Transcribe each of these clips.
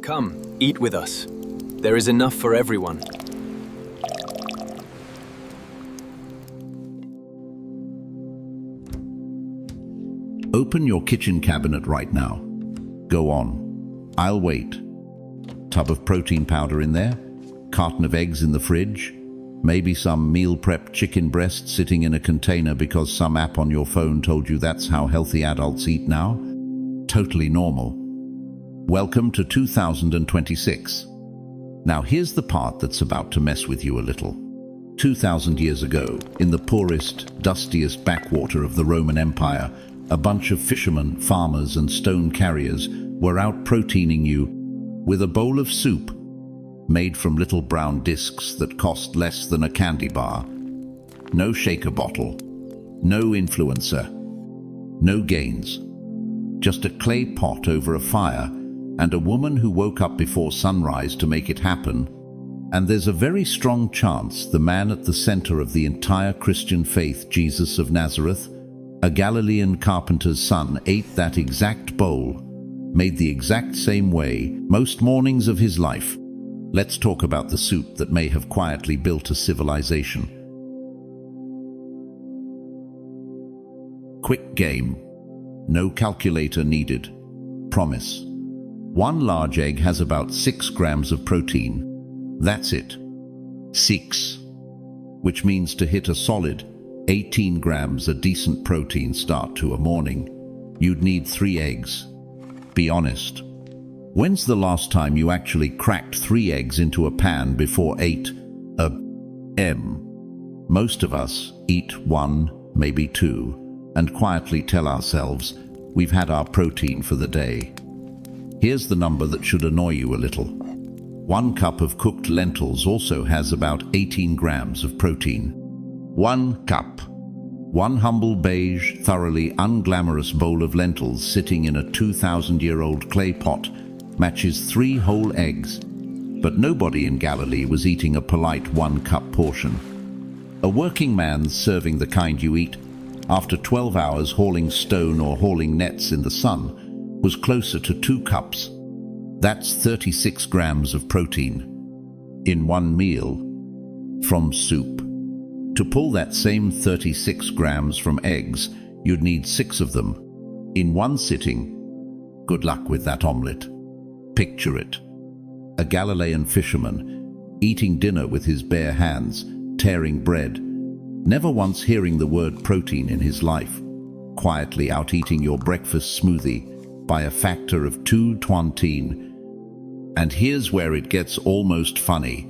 Come, eat with us. There is enough for everyone. Open your kitchen cabinet right now. Go on. I'll wait. Tub of protein powder in there, carton of eggs in the fridge, maybe some meal prep chicken breast sitting in a container because some app on your phone told you that's how healthy adults eat now. Totally normal. Welcome to 2026. Now here's the part that's about to mess with you a little. 2,000 years ago, in the poorest, dustiest backwater of the Roman Empire, a bunch of fishermen, farmers, and stone carriers were out proteining you with a bowl of soup made from little brown discs that cost less than a candy bar. No shaker bottle, no influencer, no gains. Just a clay pot over a fire and a woman who woke up before sunrise to make it happen. And there's a very strong chance the man at the center of the entire Christian faith, Jesus of Nazareth, a Galilean carpenter's son, ate that exact bowl, made the exact same way, most mornings of his life. Let's talk about the soup that may have quietly built a civilization. Quick game. No calculator needed. Promise. One large egg has about 6 grams of protein. That's it. 6. Which means to hit a solid 18 grams a decent protein start to a morning, you'd need 3 eggs. Be honest. When's the last time you actually cracked 3 eggs into a pan before 8 a.m.? Most of us eat 1, maybe 2, and quietly tell ourselves we've had our protein for the day. Here's the number that should annoy you a little. 1 cup of cooked lentils also has about 18 grams of protein. 1 cup. One humble beige, thoroughly unglamorous bowl of lentils sitting in a 2,000-year-old clay pot matches 3 whole eggs. But nobody in Galilee was eating a polite 1-cup portion. A working man serving the kind you eat after 12 hours hauling stone or hauling nets in the sun was closer to 2 cups. That's 36 grams of protein in one meal from soup. To pull that same 36 grams from eggs, you'd need 6 of them in one sitting. Good luck with that omelette. Picture it. A Galilean fisherman eating dinner with his bare hands, tearing bread, never once hearing the word protein in his life, quietly out-eating your breakfast smoothie by a factor of 220. And here's where it gets almost funny.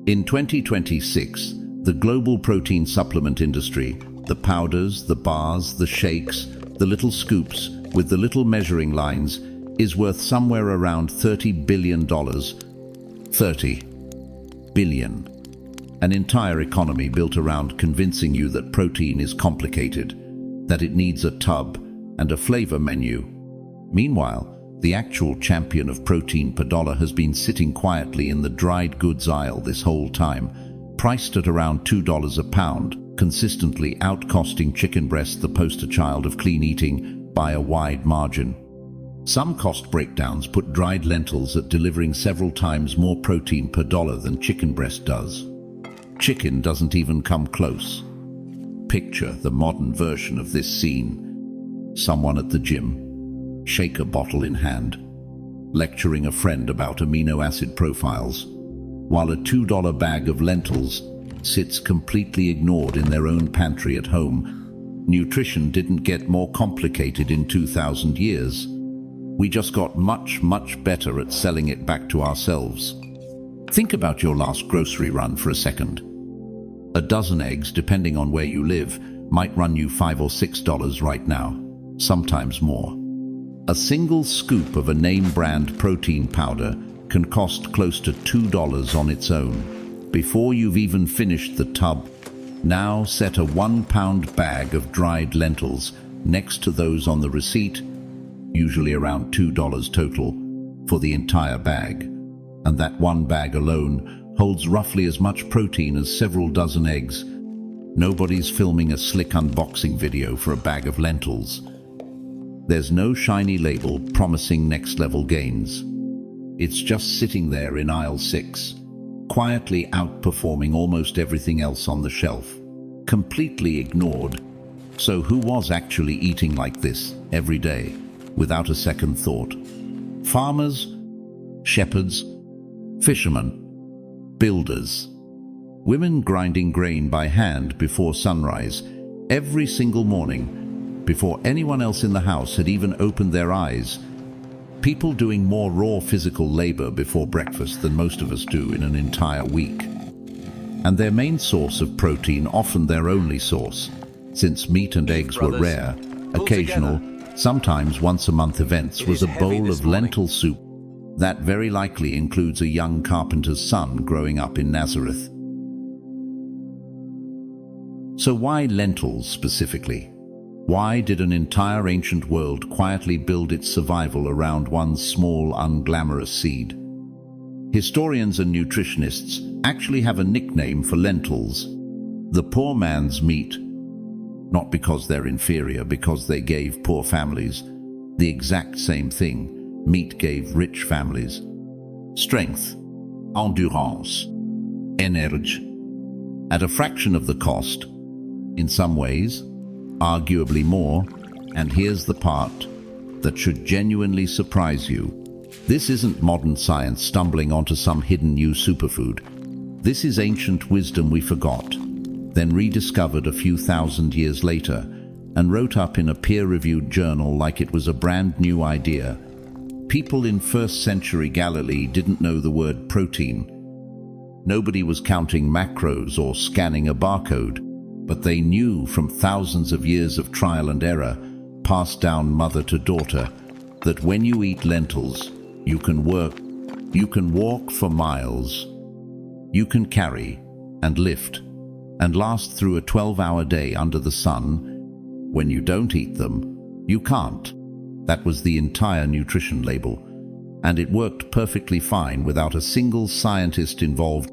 In 2026, the global protein supplement industry, the powders, the bars, the shakes, the little scoops with the little measuring lines, is worth somewhere around $30 billion. 30 billion. An entire economy built around convincing you that protein is complicated, that it needs a tub and a flavor menu. Meanwhile, the actual champion of protein per dollar has been sitting quietly in the dried goods aisle this whole time, priced at around $2 a pound, consistently outcosting chicken breast, the poster child of clean eating, by a wide margin. Some cost breakdowns put dried lentils at delivering several times more protein per dollar than chicken breast does. Chicken doesn't even come close. Picture the modern version of this scene. Someone at the gym, shaker bottle in hand, lecturing a friend about amino acid profiles, while a $2 bag of lentils sits completely ignored in their own pantry at home. Nutrition didn't get more complicated in 2,000 years. We just got much, much better at selling it back to ourselves. Think about your last grocery run for a second. A dozen eggs, depending on where you live, might run you $5 or $6 right now, sometimes more. A single scoop of a name brand protein powder can cost close to $2 on its own, before you've even finished the tub. Now set a 1-pound bag of dried lentils next to those on the receipt, usually around $2 total, for the entire bag. And that one bag alone holds roughly as much protein as several dozen eggs. Nobody's filming a slick unboxing video for a bag of lentils. There's no shiny label promising next-level gains. It's just sitting there in aisle 6, quietly outperforming almost everything else on the shelf, completely ignored. So who was actually eating like this every day, without a second thought? Farmers, shepherds, fishermen, builders, women grinding grain by hand before sunrise, every single morning, before anyone else in the house had even opened their eyes. People doing more raw physical labor before breakfast than most of us do in an entire week. And their main source of protein, often their only source, since meat and eggs were rare, occasional, sometimes once-a-month events, was a bowl of lentil soup. That very likely includes a young carpenter's son growing up in Nazareth. So why lentils specifically? Why did an entire ancient world quietly build its survival around one small, unglamorous seed? Historians and nutritionists actually have a nickname for lentils: the poor man's meat. Not because they're inferior, because they gave poor families the exact same thing meat gave rich families: strength, endurance, energy, at a fraction of the cost. In some ways, arguably more, and here's the part that should genuinely surprise you. This isn't modern science stumbling onto some hidden new superfood. This is ancient wisdom we forgot, then rediscovered a few thousand years later, and wrote up in a peer-reviewed journal like it was a brand new idea. People in first century Galilee didn't know the word protein. Nobody was counting macros or scanning a barcode, but they knew from thousands of years of trial and error, passed down mother to daughter, that when you eat lentils, you can walk for miles, you can carry and lift and last through a 12-hour day under the sun. When you don't eat them, you can't. That was the entire nutrition label, and it worked perfectly fine without a single scientist involved.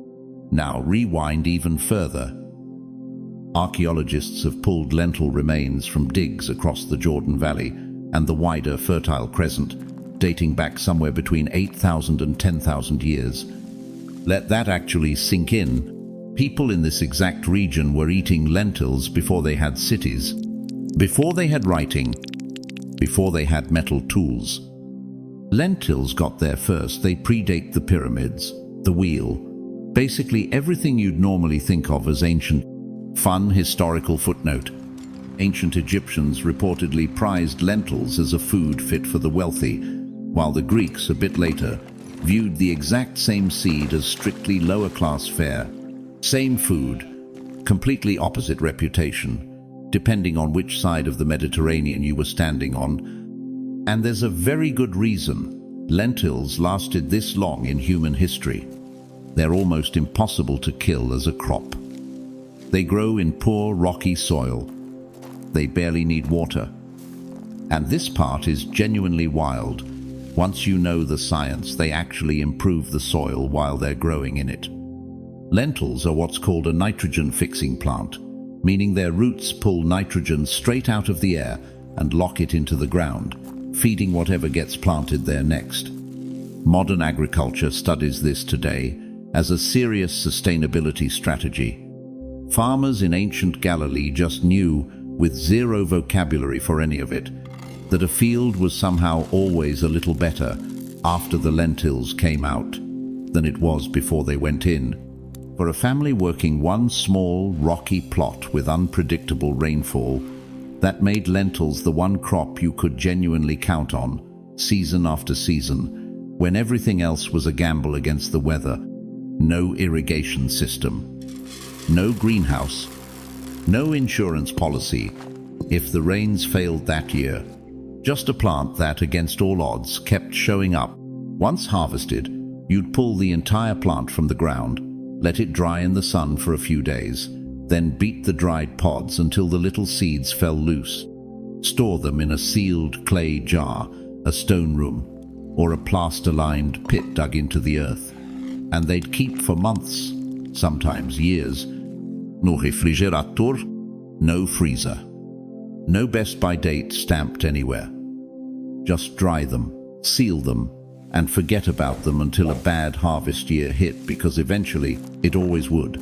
Now rewind even further. Archaeologists have pulled lentil remains from digs across the Jordan Valley and the wider Fertile Crescent, dating back somewhere between 8,000 and 10,000 years. Let that actually sink in. People in this exact region were eating lentils before they had cities, before they had writing, before they had metal tools. Lentils got there first. They predate the pyramids, the wheel, basically everything you'd normally think of as ancient. Fun historical footnote: ancient Egyptians reportedly prized lentils as a food fit for the wealthy, while the Greeks, a bit later, viewed the exact same seed as strictly lower-class fare. Same food, completely opposite reputation, depending on which side of the Mediterranean you were standing on. And there's a very good reason lentils lasted this long in human history. They're almost impossible to kill as a crop. They grow in poor, rocky soil. They barely need water. And this part is genuinely wild. Once you know the science, they actually improve the soil while they're growing in it. Lentils are what's called a nitrogen-fixing plant, meaning their roots pull nitrogen straight out of the air and lock it into the ground, feeding whatever gets planted there next. Modern agriculture studies this today as a serious sustainability strategy. Farmers in ancient Galilee just knew, with zero vocabulary for any of it, that a field was somehow always a little better after the lentils came out than it was before they went in. For a family working one small, rocky plot with unpredictable rainfall, that made lentils the one crop you could genuinely count on, season after season, when everything else was a gamble against the weather. No irrigation system, no greenhouse, no insurance policy if the rains failed that year. Just a plant that, against all odds, kept showing up. Once harvested, you'd pull the entire plant from the ground, let it dry in the sun for a few days, then beat the dried pods until the little seeds fell loose. Store them in a sealed clay jar, a stone room, or a plaster-lined pit dug into the earth, and they'd keep for months, sometimes years. No refrigerator, no freezer, no best by date stamped anywhere. Just dry them, seal them, and forget about them until a bad harvest year hit, because eventually it always would.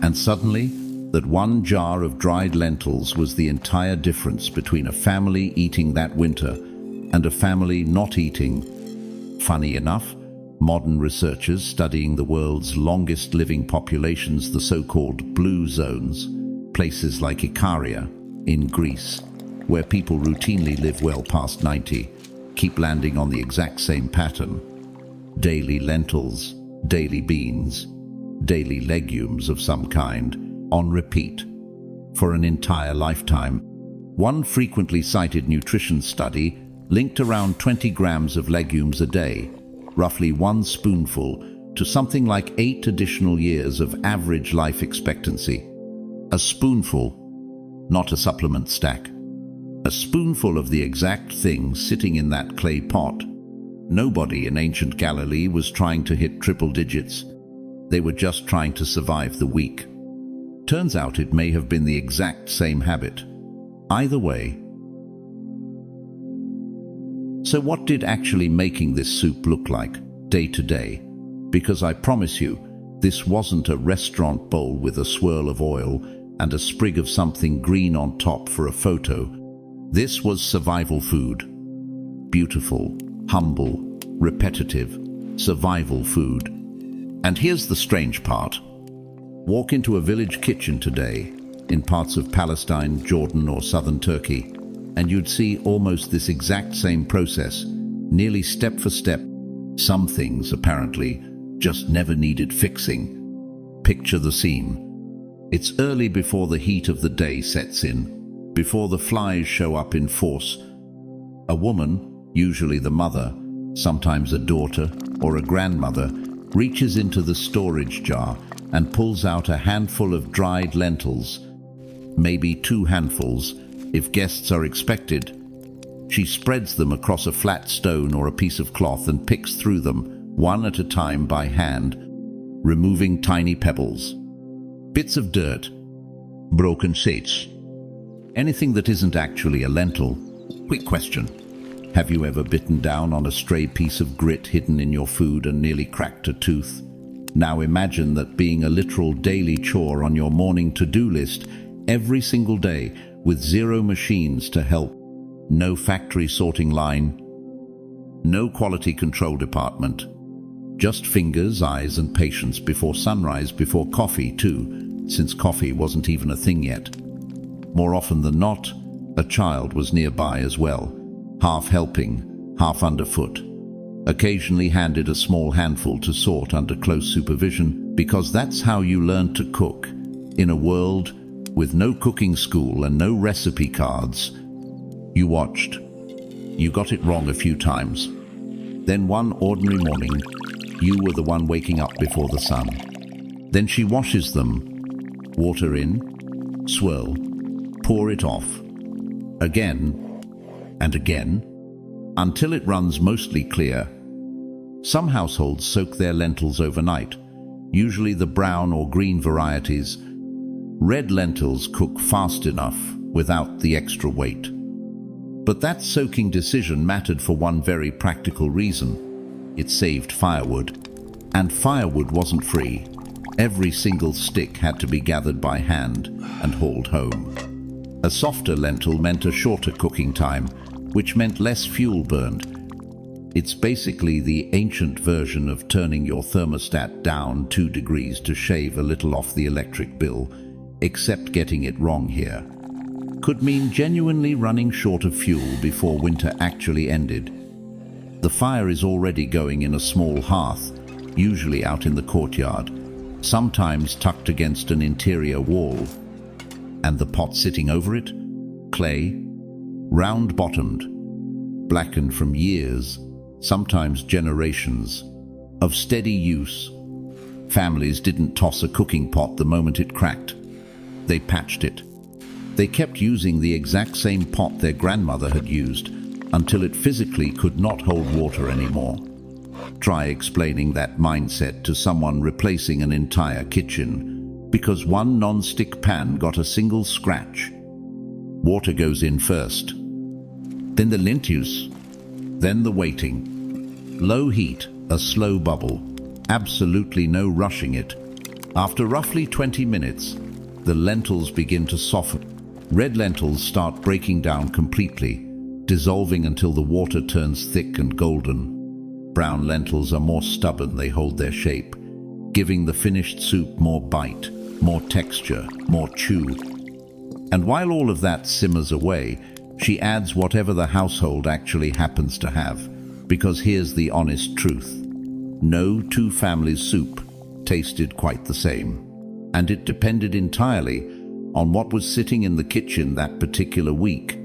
And suddenly, that one jar of dried lentils was the entire difference between a family eating that winter and a family not eating. Funny enough, modern researchers studying the world's longest living populations, the so-called blue zones, places like Icaria in Greece, where people routinely live well past 90, keep landing on the exact same pattern. Daily lentils, daily beans, daily legumes of some kind, on repeat, for an entire lifetime. One frequently cited nutrition study linked around 20 grams of legumes a day, roughly 1 spoonful, to something like 8 additional years of average life expectancy. A spoonful, not a supplement stack. A spoonful of the exact thing sitting in that clay pot. Nobody in ancient Galilee was trying to hit triple digits. They were just trying to survive the week. Turns out it may have been the exact same habit. Either way. So what did actually making this soup look like, day to day? Because I promise you, this wasn't a restaurant bowl with a swirl of oil and a sprig of something green on top for a photo. This was survival food. Beautiful, humble, repetitive, survival food. And here's the strange part. Walk into a village kitchen today, in parts of Palestine, Jordan, or southern Turkey, and you'd see almost this exact same process, nearly step for step. Some things, apparently, just never needed fixing. Picture the scene. It's early before the heat of the day sets in, before the flies show up in force. A woman, usually the mother, sometimes a daughter or a grandmother, reaches into the storage jar and pulls out a handful of dried lentils, maybe 2 handfuls, if guests are expected. She spreads them across a flat stone or a piece of cloth and picks through them, one at a time by hand, removing tiny pebbles, bits of dirt, broken seeds, anything that isn't actually a lentil. Quick question. Have you ever bitten down on a stray piece of grit hidden in your food and nearly cracked a tooth? Now imagine that being a literal daily chore on your morning to-do list every single day, with 0 machines to help, no factory sorting line, no quality control department, just fingers, eyes, and patience before sunrise, before coffee too, since coffee wasn't even a thing yet. More often than not, a child was nearby as well, half helping, half underfoot, occasionally handed a small handful to sort under close supervision, because that's how you learn to cook. In a world with no cooking school and no recipe cards, you watched. You got it wrong a few times. Then one ordinary morning, you were the one waking up before the sun. Then she washes them, water in, swirl, pour it off, again and again, until it runs mostly clear. Some households soak their lentils overnight, usually the brown or green varieties. Red lentils cook fast enough without the extra weight. But that soaking decision mattered for one very practical reason. It saved firewood. And firewood wasn't free. Every single stick had to be gathered by hand and hauled home. A softer lentil meant a shorter cooking time, which meant less fuel burned. It's basically the ancient version of turning your thermostat down 2 degrees to shave a little off the electric bill, except getting it wrong here could mean genuinely running short of fuel before winter actually ended. The fire is already going in a small hearth, usually out in the courtyard, sometimes tucked against an interior wall. And the pot sitting over it? Clay, round-bottomed, blackened from years, sometimes generations, of steady use. Families didn't toss a cooking pot the moment it cracked. They patched it. They kept using the exact same pot their grandmother had used until it physically could not hold water anymore. Try explaining that mindset to someone replacing an entire kitchen because one non-stick pan got a single scratch. Water goes in first, then the lentils, then the waiting. Low heat, a slow bubble. Absolutely no rushing it. After roughly 20 minutes, the lentils begin to soften. Red lentils start breaking down completely, dissolving until the water turns thick and golden. Brown lentils are more stubborn, they hold their shape, giving the finished soup more bite, more texture, more chew. And while all of that simmers away, she adds whatever the household actually happens to have, because here's the honest truth. No two families' soup tasted quite the same, and it depended entirely on what was sitting in the kitchen that particular week.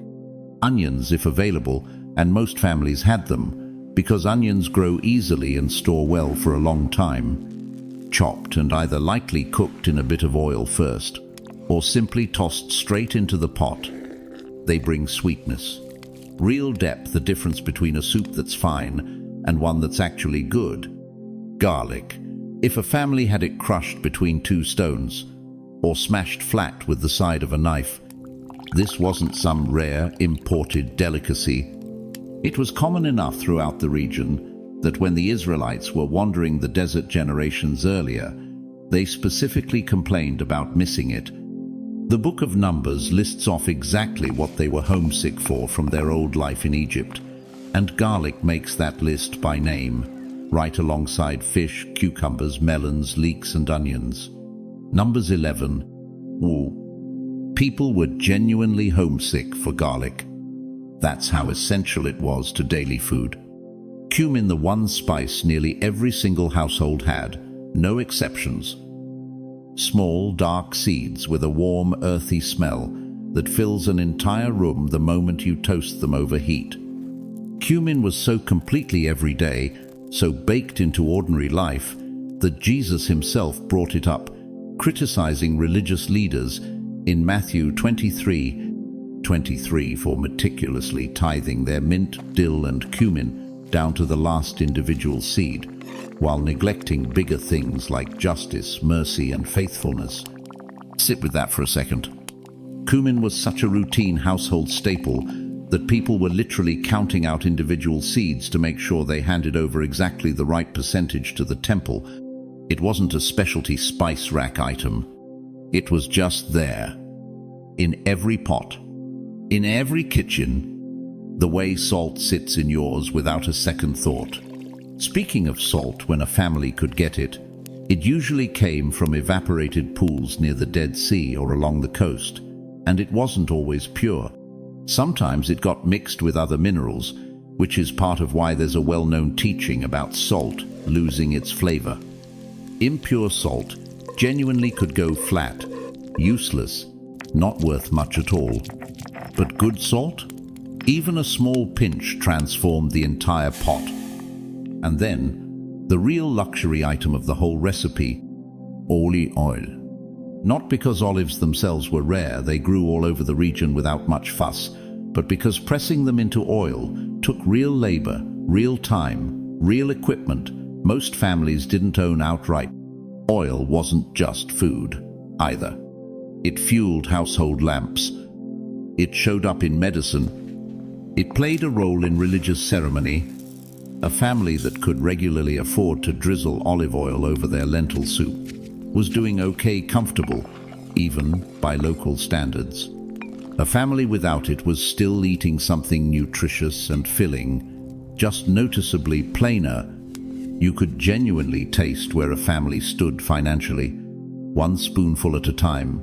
Onions, if available, and most families had them, because onions grow easily and store well for a long time. Chopped and either lightly cooked in a bit of oil first, or simply tossed straight into the pot. They bring sweetness, real depth, the difference between a soup that's fine and one that's actually good. Garlic. If a family had it crushed between two stones, or smashed flat with the side of a knife, this wasn't some rare, imported delicacy. It was common enough throughout the region that when the Israelites were wandering the desert generations earlier, they specifically complained about missing it. The Book of Numbers lists off exactly what they were homesick for from their old life in Egypt, and garlic makes that list by name, right alongside fish, cucumbers, melons, leeks, and onions. Numbers 11. Woo. People were genuinely homesick for garlic. That's how essential it was to daily food. Cumin, the one spice nearly every single household had, no exceptions. Small, dark seeds with a warm, earthy smell that fills an entire room the moment you toast them over heat. Cumin was so completely everyday, so baked into ordinary life, that Jesus himself brought it up, criticizing religious leaders in Matthew 23:23 for meticulously tithing their mint, dill, and cumin down to the last individual seed, while neglecting bigger things like justice, mercy, and faithfulness. Sit with that for a second. Cumin was such a routine household staple that people were literally counting out individual seeds to make sure they handed over exactly the right percentage to the temple. It wasn't a specialty spice rack item. It was just there, in every pot, in every kitchen, the way salt sits in yours without a second thought. Speaking of salt, when a family could get it, it usually came from evaporated pools near the Dead Sea or along the coast, and it wasn't always pure. Sometimes it got mixed with other minerals, which is part of why there's a well-known teaching about salt losing its flavor. Impure salt genuinely could go flat, useless, not worth much at all. But good salt? Even a small pinch transformed the entire pot. And then, the real luxury item of the whole recipe, olive oil. Not because olives themselves were rare, they grew all over the region without much fuss, but because pressing them into oil took real labor, real time, real equipment most families didn't own outright. Oil wasn't just food, either. It fueled household lamps. It showed up in medicine. It played a role in religious ceremony. A family that could regularly afford to drizzle olive oil over their lentil soup was doing okay comfortable, even by local standards. A family without it was still eating something nutritious and filling, just noticeably plainer. You could genuinely taste where a family stood financially, one spoonful at a time.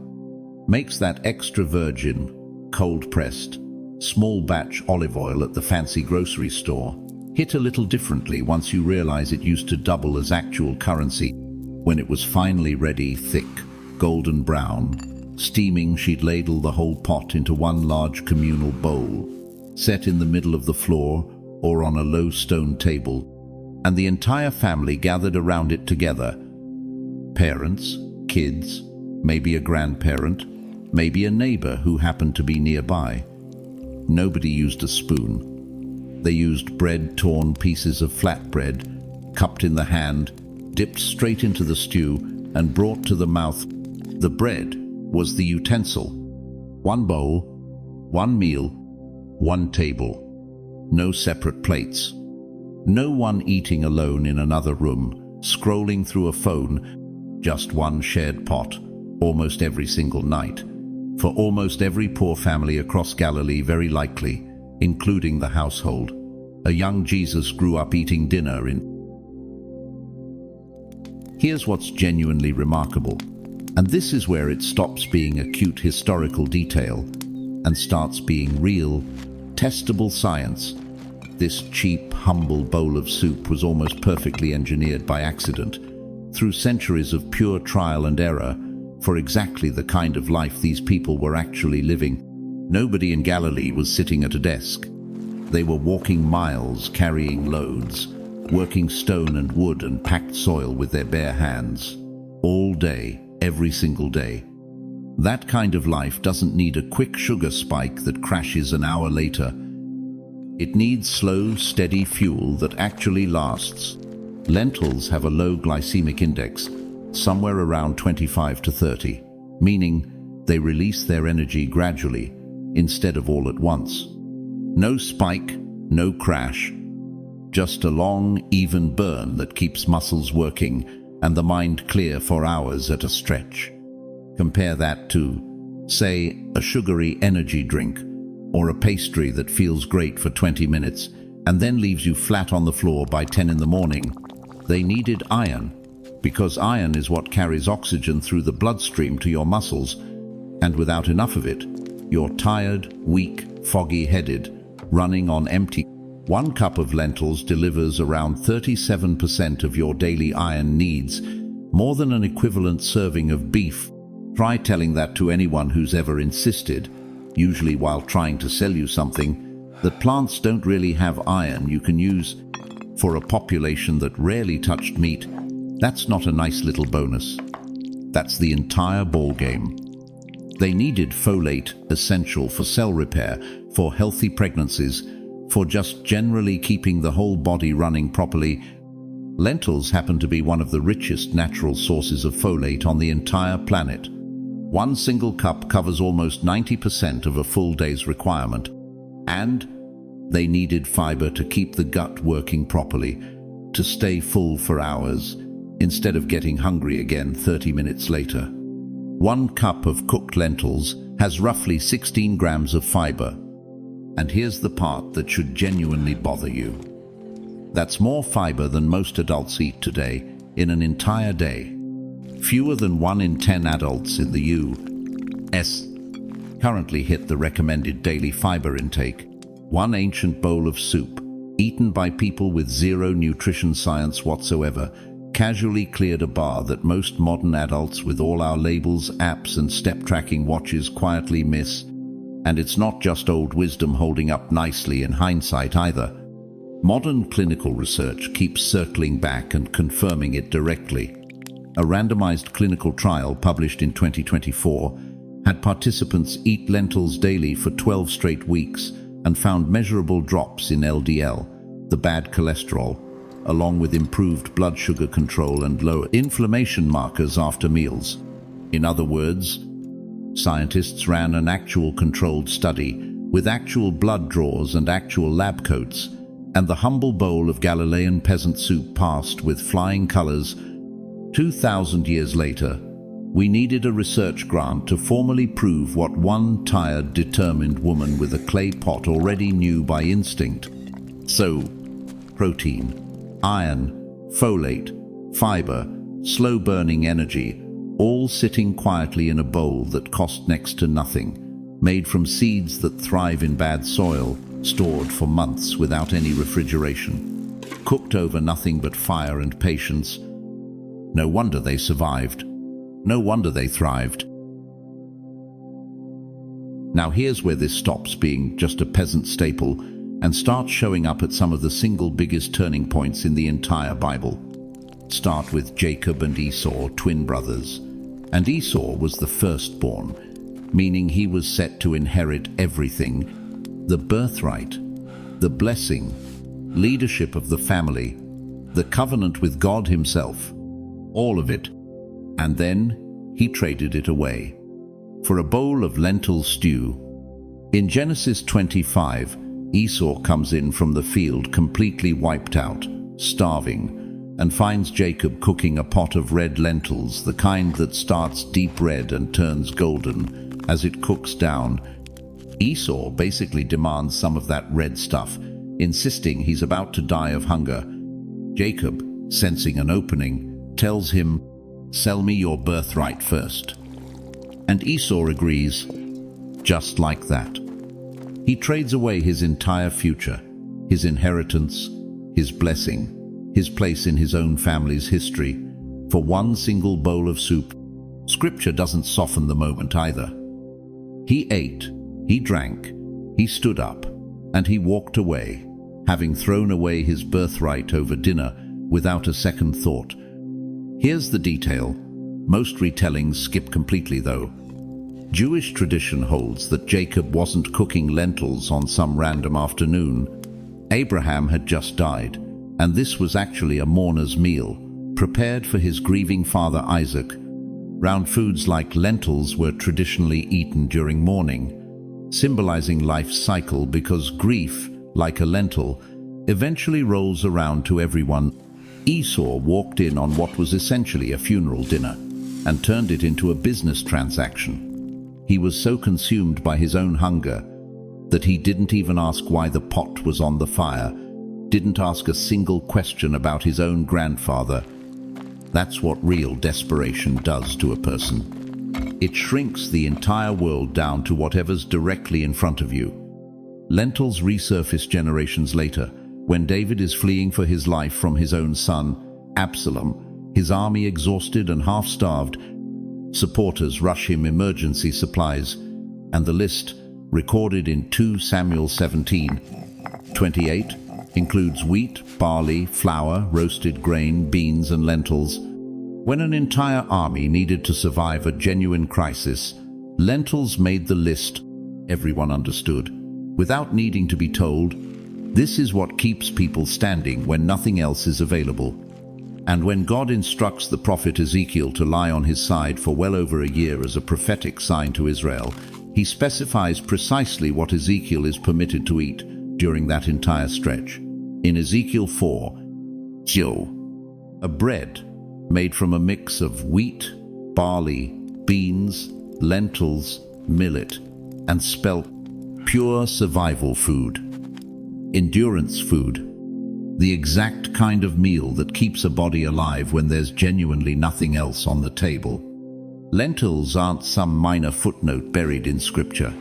Makes that extra virgin, cold-pressed, small-batch olive oil at the fancy grocery store hit a little differently once you realize it used to double as actual currency. When it was finally ready, thick, golden brown, steaming, she'd ladle the whole pot into one large communal bowl, set in the middle of the floor or on a low stone table, and the entire family gathered around it together. Parents, kids, maybe a grandparent, maybe a neighbor who happened to be nearby. Nobody used a spoon. They used bread-torn pieces of flatbread, cupped in the hand, dipped straight into the stew, and brought to the mouth. The bread was the utensil. One bowl, one meal, one table. No separate plates. No one eating alone in another room, scrolling through a phone, just one shared pot, almost every single night. For almost every poor family across Galilee, very likely, including the household, a young Jesus grew up eating dinner in. Here's what's genuinely remarkable, and this is where it stops being a cute historical detail and starts being real, testable science. This cheap, humble bowl of soup was almost perfectly engineered by accident, through centuries of pure trial and error, for exactly the kind of life these people were actually living. Nobody in Galilee was sitting at a desk. They were walking miles, carrying loads, working stone and wood and packed soil with their bare hands, all day, every single day. That kind of life doesn't need a quick sugar spike that crashes an hour later. It needs slow, steady fuel that actually lasts. Lentils have a low glycemic index, somewhere around 25 to 30, meaning they release their energy gradually, instead of all at once. No spike, no crash, just a long, even burn that keeps muscles working and the mind clear for hours at a stretch. Compare that to, say, a sugary energy drink or a pastry that feels great for 20 minutes and then leaves you flat on the floor by 10 in the morning. They needed iron, because iron is what carries oxygen through the bloodstream to your muscles, and without enough of it, you're tired, weak, foggy-headed, running on empty. 1 cup of lentils delivers around 37% of your daily iron needs, more than an equivalent serving of beef. Try telling that to anyone who's ever insisted, usually while trying to sell you something, that plants don't really have iron you can use. For a population that rarely touched meat, that's not a nice little bonus. That's the entire ballgame. They needed folate, essential for cell repair, for healthy pregnancies, for just generally keeping the whole body running properly. Lentils happen to be one of the richest natural sources of folate on the entire planet. 1 single cup covers almost 90% of a full day's requirement. And they needed fiber to keep the gut working properly, to stay full for hours, instead of getting hungry again 30 minutes later. 1 cup of cooked lentils has roughly 16 grams of fiber. And here's the part that should genuinely bother you. That's more fiber than most adults eat today in an entire day. Fewer than 1 in 10 adults in the U.S. currently hit the recommended daily fiber intake. 1 ancient bowl of soup, eaten by people with zero nutrition science whatsoever, casually cleared a bar that most modern adults with all our labels, apps and step-tracking watches quietly miss. And it's not just old wisdom holding up nicely in hindsight either. Modern clinical research keeps circling back and confirming it directly. A randomized clinical trial published in 2024 had participants eat lentils daily for 12 straight weeks and found measurable drops in LDL, the bad cholesterol, along with improved blood sugar control and lower inflammation markers after meals. In other words, scientists ran an actual controlled study with actual blood draws and actual lab coats, and the humble bowl of Galilean peasant soup passed with flying colors. 2,000 years later, we needed a research grant to formally prove what one tired, determined woman with a clay pot already knew by instinct. So, protein, iron, folate, fiber, slow-burning energy, all sitting quietly in a bowl that cost next to nothing, made from seeds that thrive in bad soil, stored for months without any refrigeration, cooked over nothing but fire and patience. No wonder they survived. No wonder they thrived. Now here's where this stops being just a peasant staple and starts showing up at some of the single biggest turning points in the entire Bible. Start with Jacob and Esau, twin brothers. And Esau was the firstborn, meaning he was set to inherit everything: the birthright, the blessing, leadership of the family, the covenant with God himself, all of it. And then he traded it away for a bowl of lentil stew. In Genesis 25, Esau comes in from the field completely wiped out, starving, and finds Jacob cooking a pot of red lentils, the kind that starts deep red and turns golden as it cooks down. Esau basically demands some of that red stuff, insisting he's about to die of hunger. Jacob, sensing an opening, tells him, "Sell me your birthright first." And Esau agrees, just like that. He trades away his entire future, his inheritance, his blessing, his place in his own family's history, for one single bowl of soup. Scripture doesn't soften the moment either. He ate, he drank, he stood up, and he walked away, having thrown away his birthright over dinner without a second thought. Here's the detail. Most retellings skip completely though. Jewish tradition holds that Jacob wasn't cooking lentils on some random afternoon. Abraham had just died, and this was actually a mourner's meal, prepared for his grieving father Isaac. Round foods like lentils were traditionally eaten during mourning, symbolizing life's cycle, because grief, like a lentil, eventually rolls around to everyone. Esau walked in on what was essentially a funeral dinner and turned it into a business transaction. He was so consumed by his own hunger that he didn't even ask why the pot was on the fire, didn't ask a single question about his own grandfather. That's what real desperation does to a person. It shrinks the entire world down to whatever's directly in front of you. Lentils resurface generations later, when David is fleeing for his life from his own son, Absalom, his army exhausted and half-starved. Supporters rush him emergency supplies, and the list, recorded in 2 Samuel 17:28, includes wheat, barley, flour, roasted grain, beans, and lentils. When an entire army needed to survive a genuine crisis, lentils made the list. Everyone understood, without needing to be told. This is what keeps people standing when nothing else is available. And when God instructs the prophet Ezekiel to lie on his side for well over a year as a prophetic sign to Israel, he specifies precisely what Ezekiel is permitted to eat during that entire stretch. In Ezekiel 4, a bread made from a mix of wheat, barley, beans, lentils, millet, and spelt pure survival food, endurance food, the exact kind of meal that keeps a body alive when there's genuinely nothing else on the table. Lentils aren't some minor footnote buried in scripture.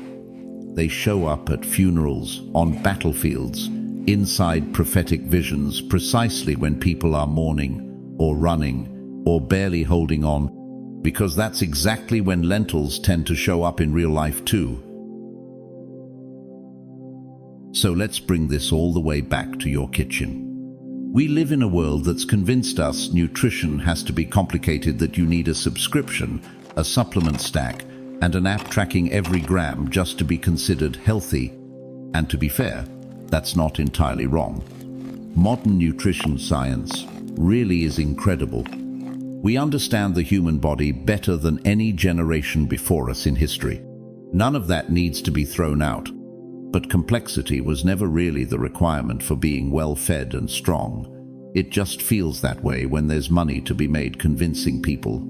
They show up at funerals, on battlefields, inside prophetic visions, precisely when people are mourning, or running, or barely holding on, because that's exactly when lentils tend to show up in real life too. So let's bring this all the way back to your kitchen. We live in a world that's convinced us nutrition has to be complicated, that you need a subscription, a supplement stack, and an app tracking every gram just to be considered healthy. And to be fair, that's not entirely wrong. Modern nutrition science really is incredible. We understand the human body better than any generation before us in history. None of that needs to be thrown out. But complexity was never really the requirement for being well-fed and strong. It just feels that way when there's money to be made convincing people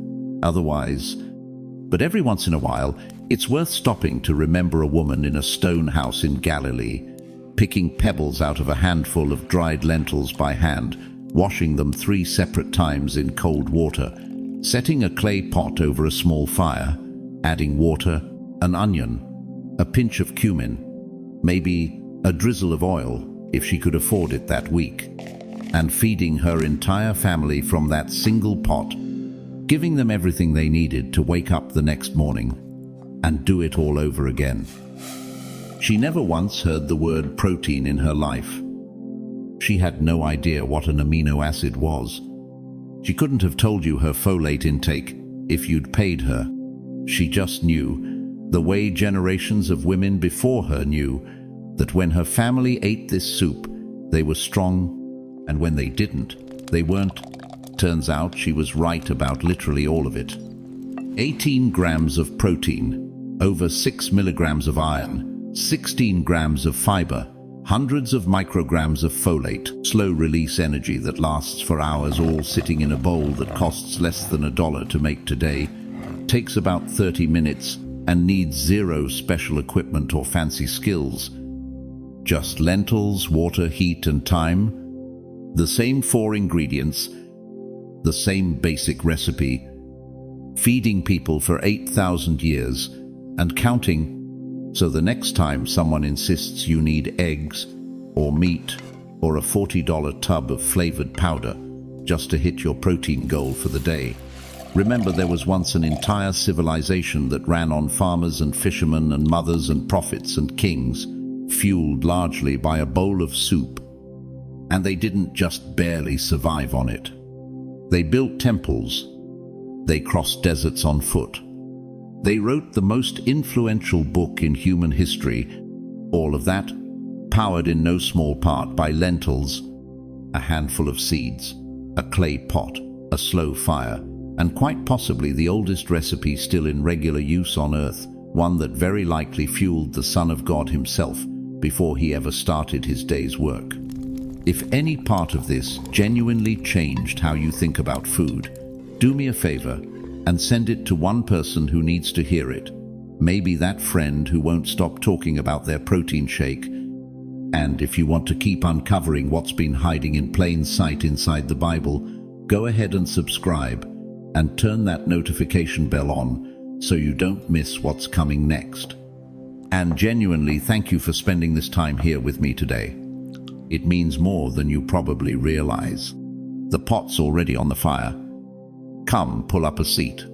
otherwise. But every once in a while, it's worth stopping to remember a woman in a stone house in Galilee, picking pebbles out of a handful of dried lentils by hand, washing them 3 separate times in cold water, setting a clay pot over a small fire, adding water, an onion, a pinch of cumin, maybe a drizzle of oil, if she could afford it that week, and feeding her entire family from that single pot, giving them everything they needed to wake up the next morning and do it all over again. She never once heard the word protein in her life. She had no idea what an amino acid was. She couldn't have told you her folate intake if you'd paid her. She just knew, the way generations of women before her knew, that when her family ate this soup, they were strong, and when they didn't, they weren't. Turns out she was right about literally all of it. 18 grams of protein, over 6 milligrams of iron, 16 grams of fiber, Hundreds of micrograms of folate, slow-release energy that lasts for hours, all sitting in a bowl that costs less than $1 to make today, takes about 30 minutes and needs zero special equipment or fancy skills. Just lentils, water, heat, and time. The same 4 ingredients, the same basic recipe, feeding people for 8,000 years and counting. So the next time someone insists you need eggs or meat or a $40 tub of flavored powder just to hit your protein goal for the day, remember there was once an entire civilization that ran on farmers and fishermen and mothers and prophets and kings, fueled largely by a bowl of soup. And they didn't just barely survive on it. They built temples. They crossed deserts on foot. They wrote the most influential book in human history. All of that powered in no small part by lentils, a handful of seeds, a clay pot, a slow fire, and quite possibly the oldest recipe still in regular use on Earth, one that very likely fueled the Son of God himself before he ever started his day's work. If any part of this genuinely changed how you think about food, do me a favor and send it to one person who needs to hear it. Maybe that friend who won't stop talking about their protein shake. And if you want to keep uncovering what's been hiding in plain sight inside the Bible, go ahead and subscribe and turn that notification bell on so you don't miss what's coming next. And genuinely thank you for spending this time here with me today. It means more than you probably realize. The pot's already on the fire. Come, pull up a seat.